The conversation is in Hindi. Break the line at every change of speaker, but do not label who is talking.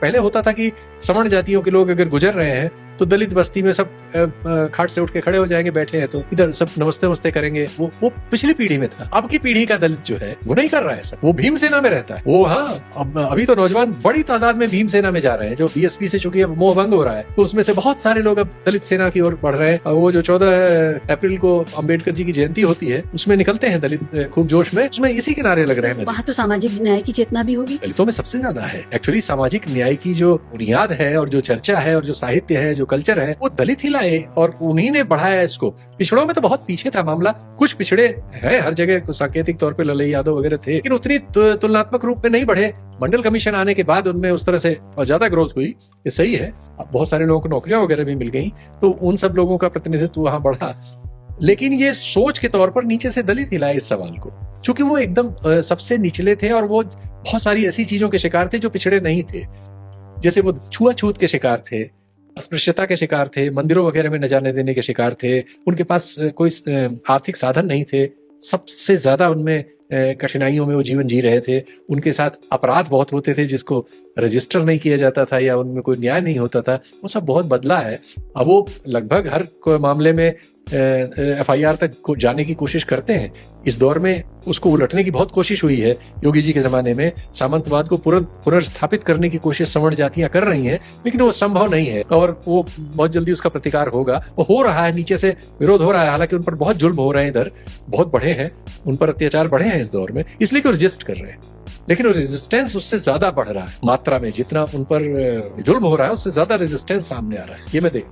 पहले होता था कि सवर्ण जातियों के लोग अगर गुजर रहे हैं तो दलित बस्ती में सब खाट से उठ के खड़े हो जाएंगे, बैठे हैं तो इधर सब नमस्ते नमस्ते करेंगे। वो पिछली पीढ़ी में था। अब की पीढ़ी का दलित जो है वो नहीं कर रहा है सब। वो भीमसेना में रहता है। वो अभी तो नौजवान बड़ी तादाद में भीमसेना में जा रहे हैं, जो बीएसपी से चूंकि अब मोह भंग हो रहा है तो उसमें से बहुत सारे लोग अब दलित सेना की ओर बढ़ रहे हैं। वो जो 14 अप्रैल को अम्बेडकर जी की जयंती होती है उसमें निकलते हैं दलित खूब जोश में, उसमें इसी के नारे लग रहे हैं।
वहाँ तो सामाजिक न्याय की चेतना भी होगी।
दलितों में सबसे ज्यादा है एक्चुअली। सामाजिक न्याय की जो बुनियाद है और जो चर्चा है और जो साहित्य है, जो कल्चर है, वो दलित ही लाए और उन्हीं ने बढ़ाया इसको। पिछड़ों में तो बहुत पीछे था मामला। कुछ पिछड़े हैं हर जगह, सांकेतिक तौर पे ललई यादव वगैरह थे, लेकिन उतनी तुलनात्मक रूप में नहीं बढ़े। मंडल कमीशन आने के बाद उनमें उस तरह से और ज्यादा ग्रोथ हुई। ये सही है। बहुत सारे लोगों को नौकरियां वगैरह भी मिल गई, तो उन सब लोगों का प्रतिनिधित्व वहां बढ़ा। लेकिन ये सोच के तौर पर नीचे से दलित हिलाए इस सवाल को, क्योंकि वो एकदम सबसे निचले थे और वो बहुत सारी ऐसी चीजों के शिकार थे जो पिछड़े नहीं थे। जैसे वो छुआछूत के शिकार थे, अस्पृश्यता के शिकार थे, मंदिरों वगैरह में न जाने देने के शिकार थे, उनके पास कोई आर्थिक साधन नहीं थे, सबसे ज्यादा उनमें कठिनाइयों में वो जीवन जी रहे थे। उनके साथ अपराध बहुत होते थे जिसको रजिस्टर नहीं किया जाता था या उनमें कोई न्याय नहीं होता था। वो सब बहुत बदला है। अब वो लगभग हर मामले में FIR तक जाने की कोशिश करते हैं। इस दौर में उसको उलटने की बहुत कोशिश हुई है। योगी जी के जमाने में सामंतवाद को पुनर्स्थापित करने की कोशिश सवर्ण जातियां कर रही हैं, लेकिन वो संभव नहीं है और वो बहुत जल्दी उसका प्रतिकार होगा। वो हो रहा है, नीचे से विरोध हो रहा है। हालांकि उन पर बहुत जुल्म हो रहे हैं, इधर बहुत बढ़े हैं, उन पर अत्याचार बढ़े हैं इस दौर में, इसलिए कि रजिस्ट कर रहे हैं। लेकिन वो रेजिस्टेंस उससे ज्यादा बढ़ रहा है मात्रा में। जितना उन पर जुल्म हो रहा है उससे ज्यादा रेजिस्टेंस सामने आ रहा है। ये मैं देख